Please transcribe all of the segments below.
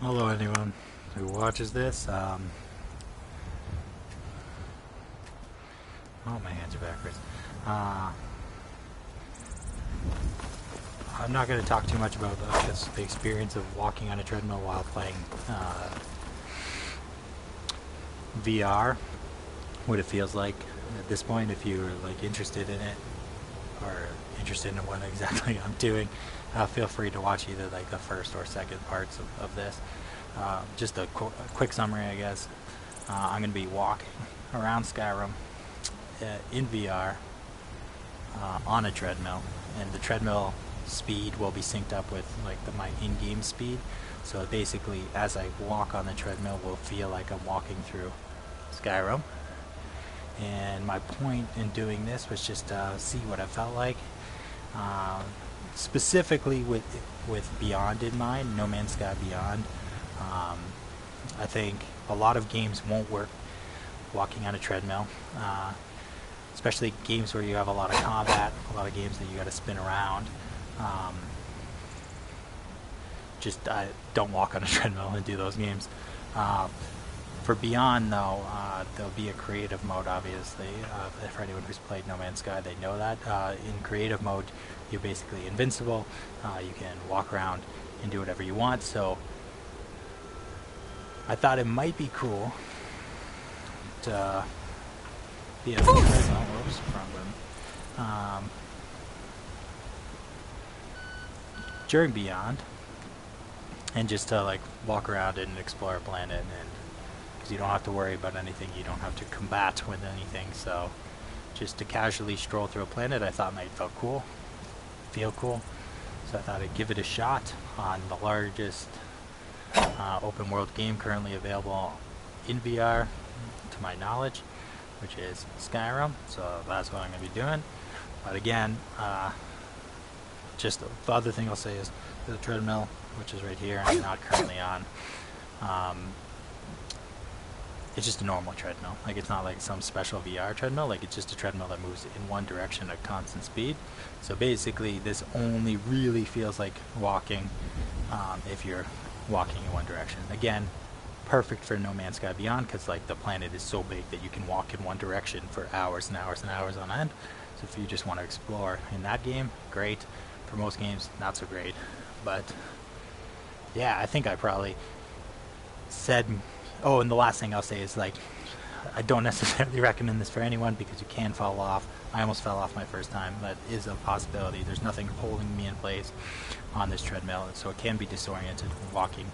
Hello anyone who watches this. Oh, my hands are backwards. I'm not going to talk too much about the experience of walking on a treadmill while playing VR. What it feels like at this point, if you're like interested in it or interested in what exactly I'm doing, feel free to watch either like the first or second parts of this. Just a quick summary, I guess. I'm going to be walking around Skyrim in VR on a treadmill, and the treadmill speed will be synced up with like my in-game speed. So basically, as I walk on the treadmill, will feel like I'm walking through Skyrim. And my point in doing this was just to see what it felt like, specifically with Beyond in mind, No Man's Sky Beyond. I think a lot of games won't work walking on a treadmill, especially games where you have a lot of combat, a lot of games that you got to spin around. Just don't walk on a treadmill and do those games. For Beyond, though, there'll be a creative mode, obviously. For anyone who's played No Man's Sky, they know that. In creative mode, you're basically invincible. You can walk around and do whatever you want. So I thought it might be cool to be able to... Whoops, wrong button. During Beyond, and just to like walk around and explore a planet, and because you don't have to worry about anything, you don't have to combat with anything, so just to casually stroll through a planet I thought might feel cool. So I thought I'd give it a shot on the largest open world game currently available in VR, to my knowledge, which is Skyrim. So that's what I'm going to be doing. But again, just the other thing I'll say is the treadmill, which is right here, I'm not currently on. It's just a normal treadmill. Like, it's not like some special VR treadmill. Like, it's just a treadmill that moves in one direction at constant speed. So basically, this only really feels like walking if you're walking in one direction. Again, perfect for No Man's Sky Beyond, because like the planet is so big that you can walk in one direction for hours and hours and hours on end. So if you just want to explore in that game, great. For most games, not so great. But yeah, I think I probably said... Oh, and the last thing I'll say is, like, I don't necessarily recommend this for anyone because you can fall off. I almost fell off my first time. That is a possibility. There's nothing holding me in place on this treadmill, so it can be disoriented walking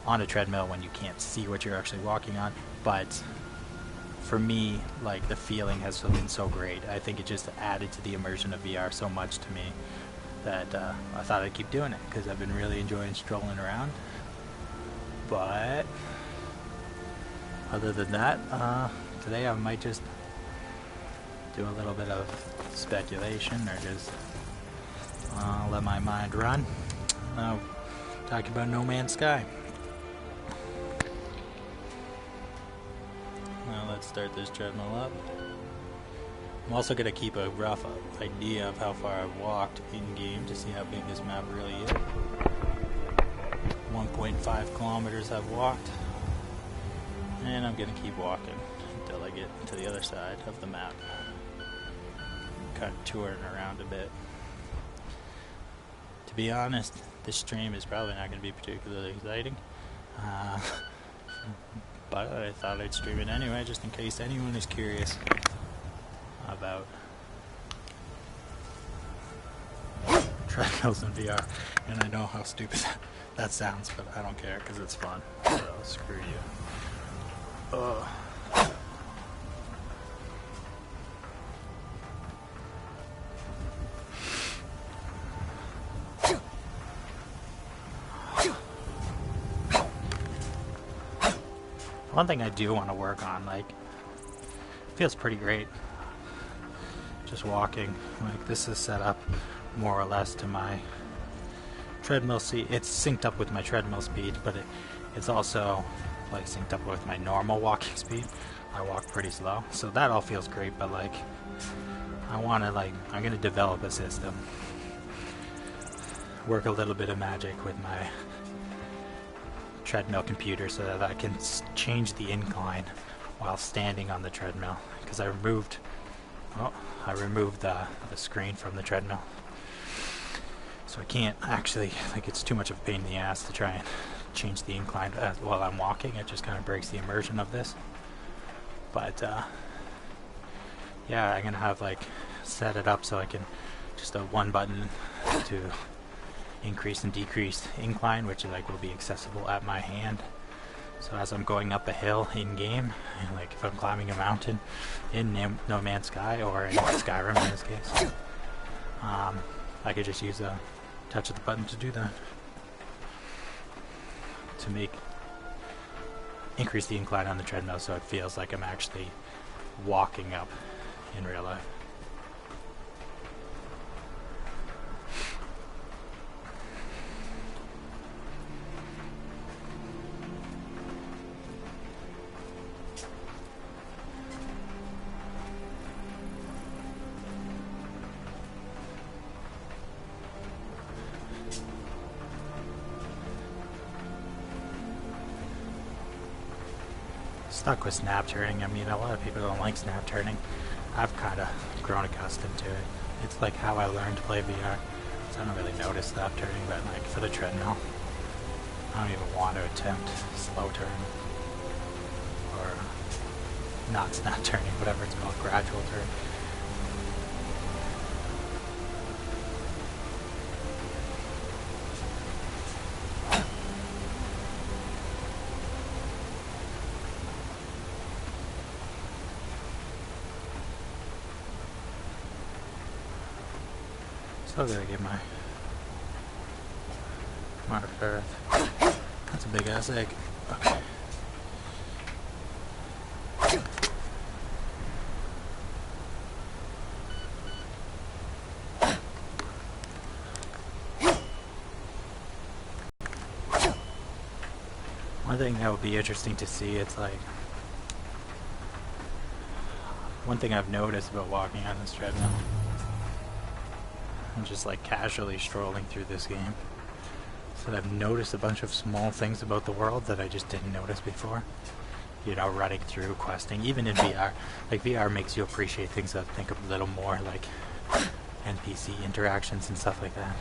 on a treadmill when you can't see what you're actually walking on. But for me, like, the feeling has been so great. I think it just added to the immersion of VR so much to me that I thought I'd keep doing it because I've been really enjoying strolling around. But other than that, today I might just do a little bit of speculation or just let my mind run. Talk about No Man's Sky. Now let's start this treadmill up. I'm also going to keep a rough idea of how far I've walked in-game to see how big this map really is. 1.5 kilometers I've walked, and I'm going to keep walking until I get to the other side of the map. Kind of touring around a bit. To be honest, this stream is probably not going to be particularly exciting, but I thought I'd stream it anyway, just in case anyone is curious about treadmills in VR. And I know how stupid that sounds, but I don't care because it's fun. So screw you. One thing I do want to work on, like, it feels pretty great just walking. Like, this is set up more or less to my treadmill speed. It's synced up with my treadmill speed, but it's also like synced up with my normal walking speed. I walk pretty slow, so that all feels great, but like I want to, like, I'm going to develop a system work a little bit of magic with my treadmill computer so that I can change the incline while standing on the treadmill, because I removed the screen from the treadmill, so I can't actually, like, it's too much of a pain in the ass to try and change the incline while I'm walking. It just kind of breaks the immersion of this. But yeah, I'm gonna have like set it up so I can just a one button to increase and decrease incline, which like will be accessible at my hand. So as I'm going up a hill in game, like if I'm climbing a mountain in No Man's Sky or in Skyrim in this case, I could just use a touch of the button to do that, to increase the incline on the treadmill so it feels like I'm actually walking up in real life. Stuck with snap turning. I mean, a lot of people don't like snap turning. I've kind of grown accustomed to it. It's like how I learned to play VR. So I don't really notice snap turning, but like for the treadmill, I don't even want to attempt slow turn or not snap turning, whatever it's called, gradual turn. Still gotta get my marker. That's a big ass egg. Okay. One thing that would be interesting to see, it's like, one thing I've noticed about walking on this treadmill, I'm just like casually strolling through this game, so that I've noticed a bunch of small things about the world that I just didn't notice before. You know, running through, questing, even in VR. Like, VR makes you appreciate things that think a little more, like NPC interactions and stuff like that.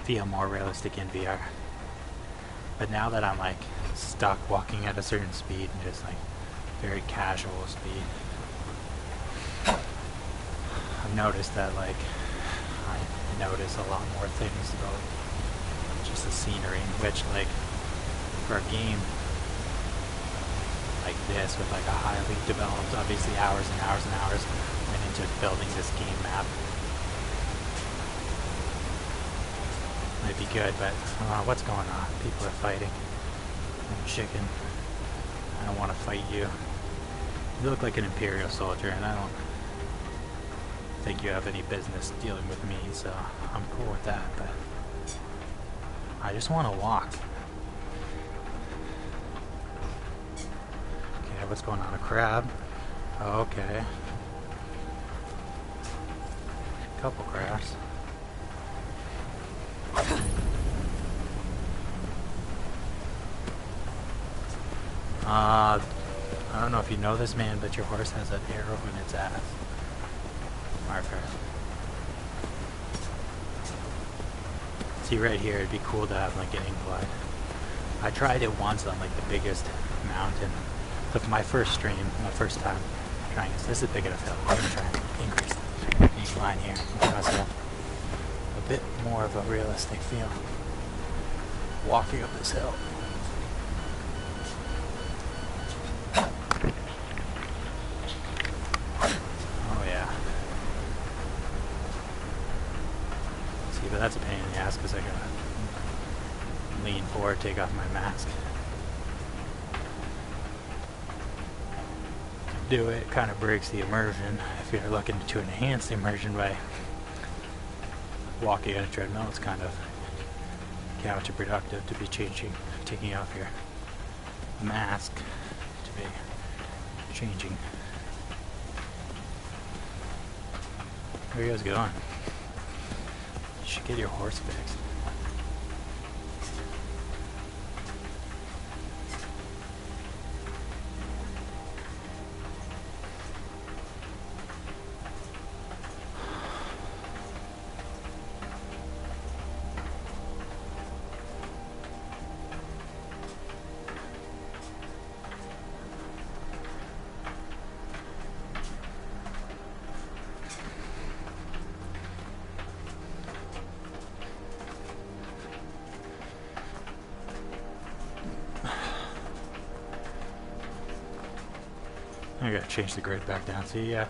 Feel more realistic in VR. But now that I'm like stuck walking at a certain speed and just like very casual speed, I've noticed that like I notice a lot more things about just the scenery, which like for a game like this with like a highly developed, obviously hours and hours and hours went into building this game map, might be good, but what's going on? People are fighting. I'm chicken. I don't want to fight you. You look like an Imperial soldier, and I don't think you have any business dealing with me, so I'm cool with that, but I just want to walk. Okay, what's going on? A crab? Oh, okay. A couple crabs. I don't know if you know this, man, but your horse has an arrow in its ass. Marker. See right here, it'd be cool to have like an incline. I tried it once on like the biggest mountain. So for my first stream, my first time trying this, this is big enough hill. I'm gonna try and increase the incline here. Give myself a bit more of a realistic feel walking up this hill. But that's a pain in the ass because I gotta lean forward, take off my mask. Do it kind of breaks the immersion. If you're looking to enhance the immersion by walking on a treadmill, it's kind of counterproductive to be taking off your mask to be changing. Where are you guys going? You should get your horse fixed. I gotta change the grid back down. See, yeah.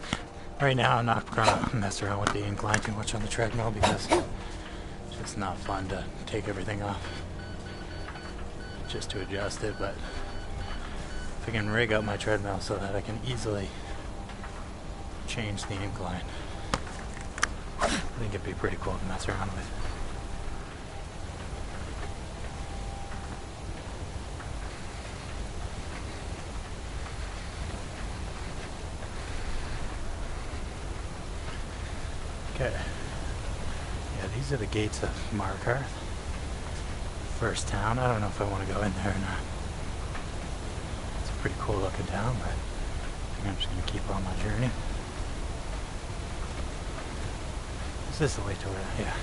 Right now I'm not gonna mess around with the incline too much on the treadmill because it's just not fun to take everything off just to adjust it. But if I can rig up my treadmill so that I can easily change the incline, I think it'd be pretty cool to mess around with. Okay. Yeah, these are the gates of Markarth. First town. I don't know if I want to go in there or not. It's a pretty cool looking town, but I think I'm just going to keep on my journey. Is this the way to it? Yeah.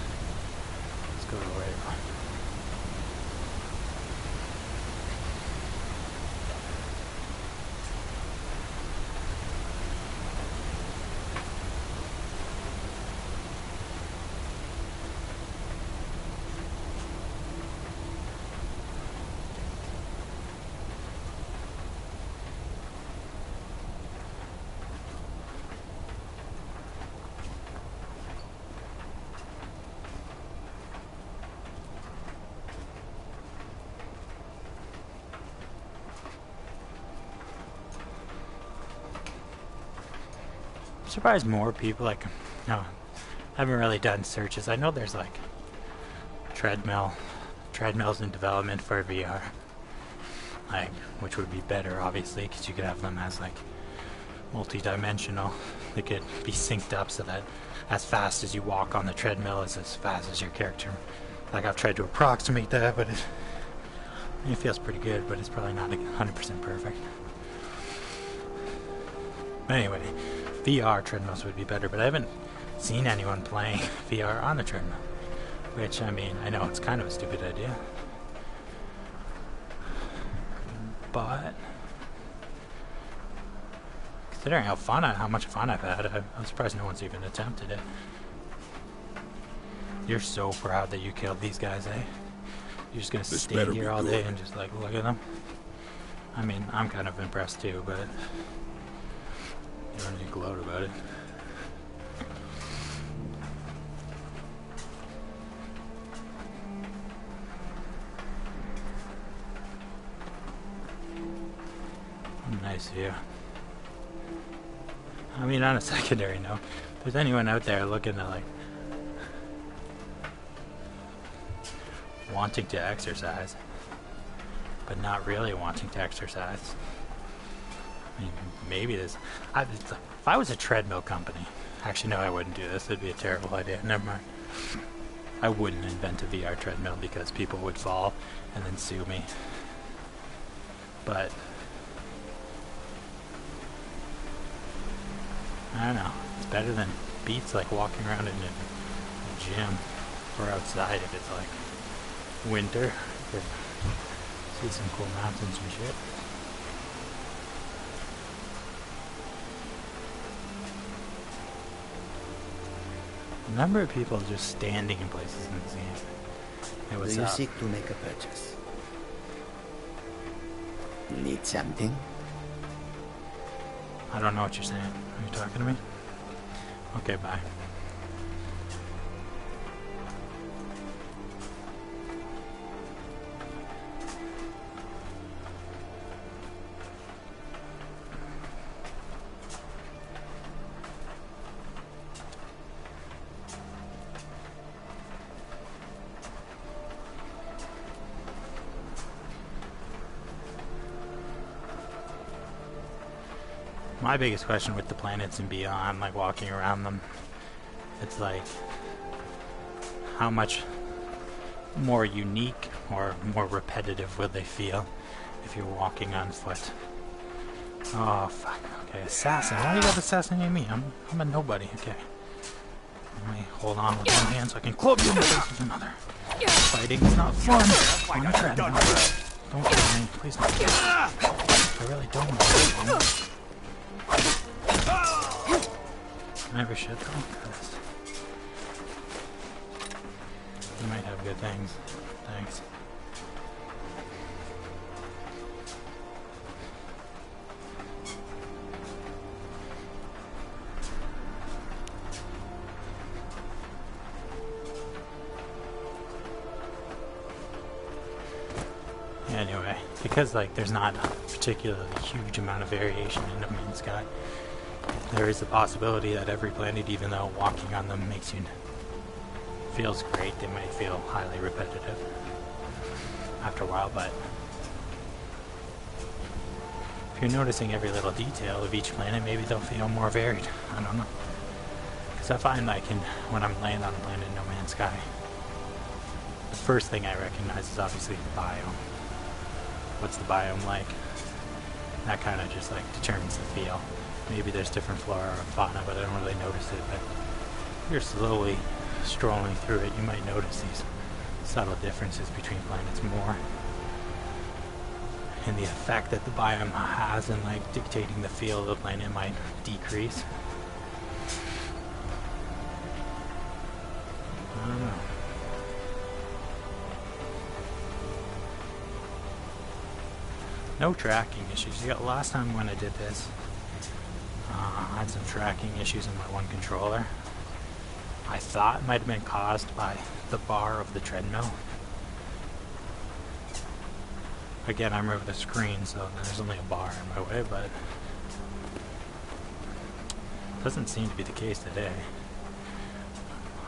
Let's go to the right one. I'm surprised more people like, no, I haven't really done searches. I know there's like treadmills in development for VR, like, which would be better obviously because you could have them as like multi-dimensional. They could be synced up so that as fast as you walk on the treadmill is as fast as your character. Like, I've tried to approximate that, but it feels pretty good, but it's probably not 100% perfect. But anyway, VR treadmills would be better, but I haven't seen anyone playing VR on a treadmill. Which, I mean, I know it's kind of a stupid idea. But considering how much fun I've had, I'm surprised no one's even attempted it. You're so proud that you killed these guys, eh? You're just gonna stay here all day and just like look at them? I mean, I'm kind of impressed too, but you don't need to gloat about it. Nice view. I mean, on a secondary note, if there's anyone out there looking to like wanting to exercise, but not really wanting to exercise, I mean, maybe this. If I was a treadmill company, actually no, I wouldn't do this. It'd be a terrible idea. Never mind. I wouldn't invent a VR treadmill because people would fall and then sue me. But I don't know. It's better than beats like walking around in a gym or outside if it's like winter. You could see some cool mountains and shit. A number of people just standing in places in this game. Hey, what's up? Do you seek to make a purchase? Need something? I don't know what you're saying. Are you talking to me? Okay, bye. My biggest question with the planets and beyond, like walking around them, it's like how much more unique or more repetitive will they feel if you're walking on foot? Oh fuck. Okay, assassin. Why you gotta assassinate me? I'm a nobody. Okay. Let me hold on with one hand so I can club you in the face with another. Fighting is not fun. On a treadmill. Don't kill me, please don't kill me. I really don't want to kill me. Can I have a shit though? Because you might have good things. Thanks. anyway, because like there's not a particularly huge amount of variation in No Man's Sky, there is the possibility that every planet, even though walking on them makes you feels great, they might feel highly repetitive after a while. But if you're noticing every little detail of each planet, maybe they'll feel more varied. I don't know. Because I find like when I'm laying on a planet in No Man's Sky, the first thing I recognize is obviously the biome. What's the biome like? That kind of just like determines the feel. Maybe there's different flora or fauna, but I don't really notice it. But if you're slowly strolling through it, you might notice these subtle differences between planets more. And the effect that the biome has in like dictating the feel of the planet might decrease. I don't know. No tracking issues. Yeah, last time when I did this, I had some tracking issues in my one controller. I thought it might have been caused by the bar of the treadmill. Again, I'm over the screen, so there's only a bar in my way, but it doesn't seem to be the case today.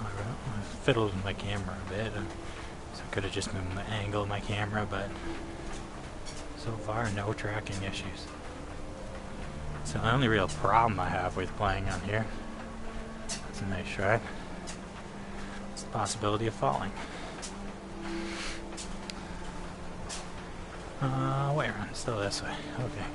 I fiddled with my camera a bit, so I could have just moved the angle of my camera, but so far, no tracking issues. So the only real problem I have with playing on here, that's a nice shot, it's the possibility of falling. Way around, still this way, okay.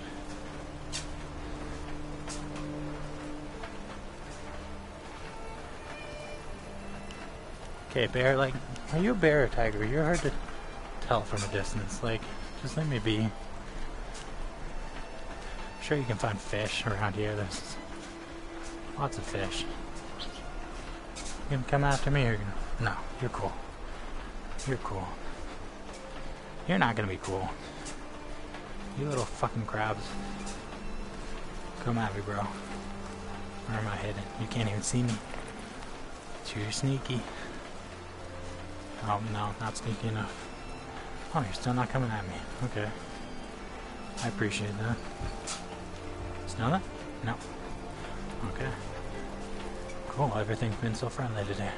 Okay, bear, like, are you a bear or a tiger? You're hard to tell from a distance, like, just let me be. I'm sure you can find fish around here. There's lots of fish. You gonna come after me or no? You're cool. You're cool. You're not gonna be cool. You little fucking crabs. Come at me, bro. Where am I hidden? You can't even see me. Too sneaky. Oh no, not sneaky enough. Oh, you're still not coming at me. Okay. I appreciate that. Smell that? No. Okay. Cool, everything's been so friendly today.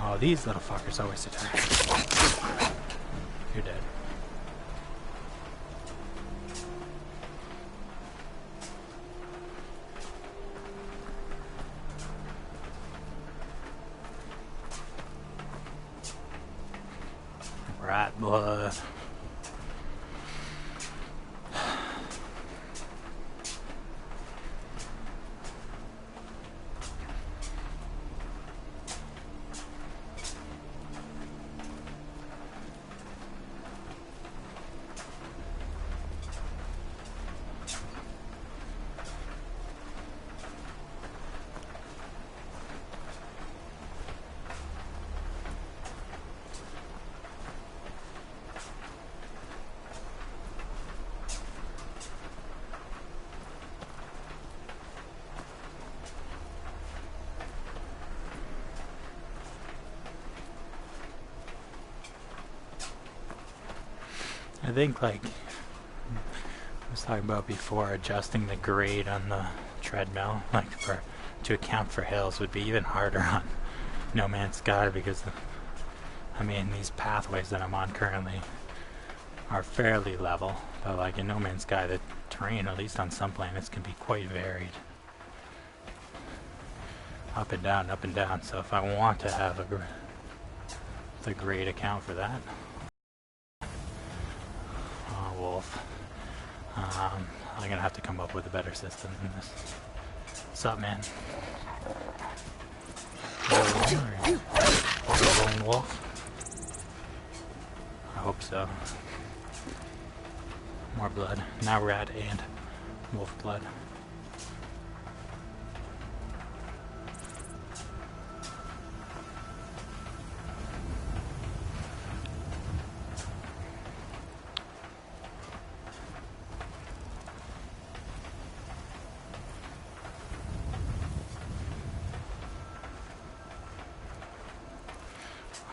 Oh, these little fuckers always attack. You're dead. Rat blood. I think, like I was talking about before, adjusting the grade on the treadmill, like to account for hills, would be even harder on No Man's Sky because, I mean, these pathways that I'm on currently are fairly level, but like in No Man's Sky, the terrain, at least on some planets, can be quite varied. Up and down, up and down. So if I want to have the grade account for that, wolf, I'm gonna have to come up with a better system than this. What's up, man? Lone wolf? I hope so. More blood. Now rat and wolf blood.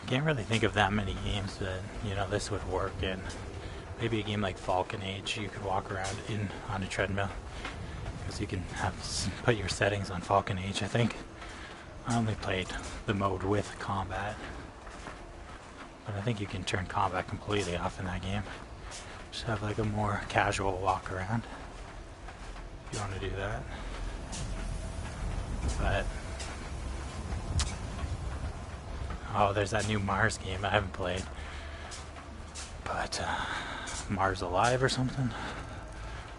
Can't really think of that many games that, you know, this would work in. Maybe a game like Falcon Age, you could walk around on a treadmill. Because you can put your settings on Falcon Age, I think. I only played the mode with combat. But I think you can turn combat completely off in that game. Just have like a more casual walk around. If you want to do that. But oh, there's that new Mars game I haven't played. But Mars Alive or something?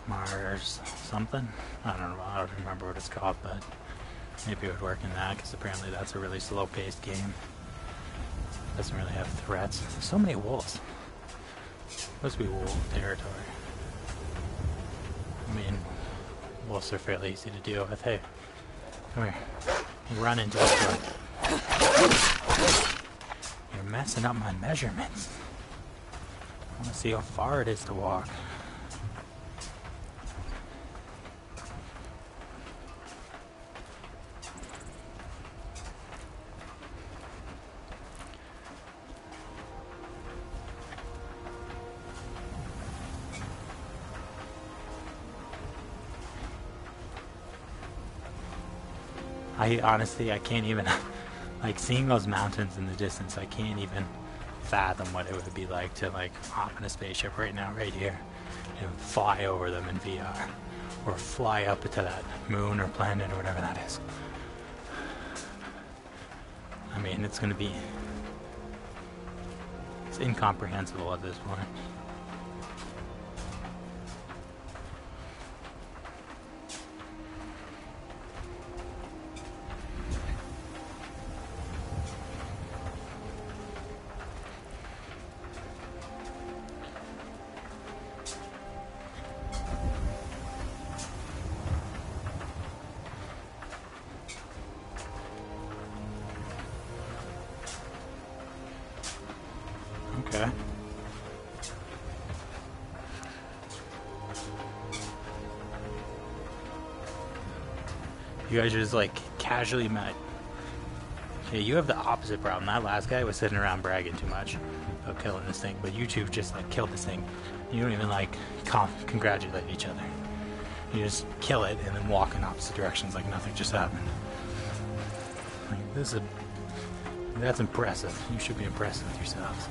Mars something? I don't know, I don't remember what it's called, but maybe it would work in that, because apparently that's a really slow-paced game. Doesn't really have threats. So many wolves. Must be wolf territory. I mean, wolves are fairly easy to deal with. Hey, come here. You run into this one. You're messing up my measurements. I want to see how far it is to walk. I can't even, like, seeing those mountains in the distance, I can't even fathom what it would be like to, like, hop in a spaceship right now, right here, and fly over them in VR, or fly up to that moon or planet or whatever that is. I mean, it's incomprehensible at this point. Okay. You guys just like casually met. Okay, you have the opposite problem. That last guy was sitting around bragging too much about killing this thing, but you two just like killed this thing. You don't even like congratulate each other. You just kill it and then walk in opposite directions like nothing just happened. Like, that's impressive. You should be impressed with yourselves.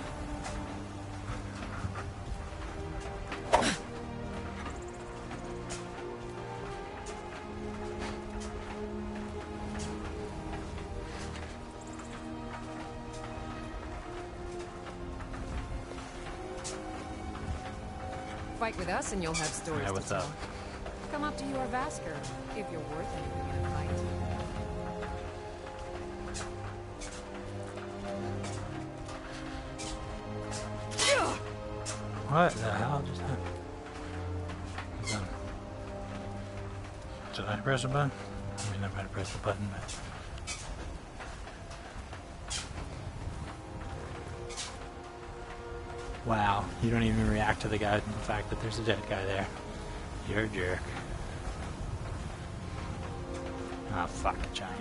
Fight with us and you'll have stories Yeah, what's to tell. up? Come up to your Vasker, if you're worth anything in a fight. What the hell just happened? Did I press a button? I mean, I might have pressed the button, but... Wow, you don't even react to the fact that there's a dead guy there. You're a jerk. Ah, fuck, giant.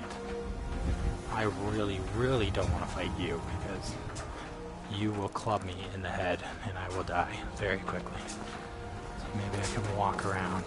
I really, really don't want to fight you, because you will club me in the head, and I will die very quickly. So maybe I can walk around.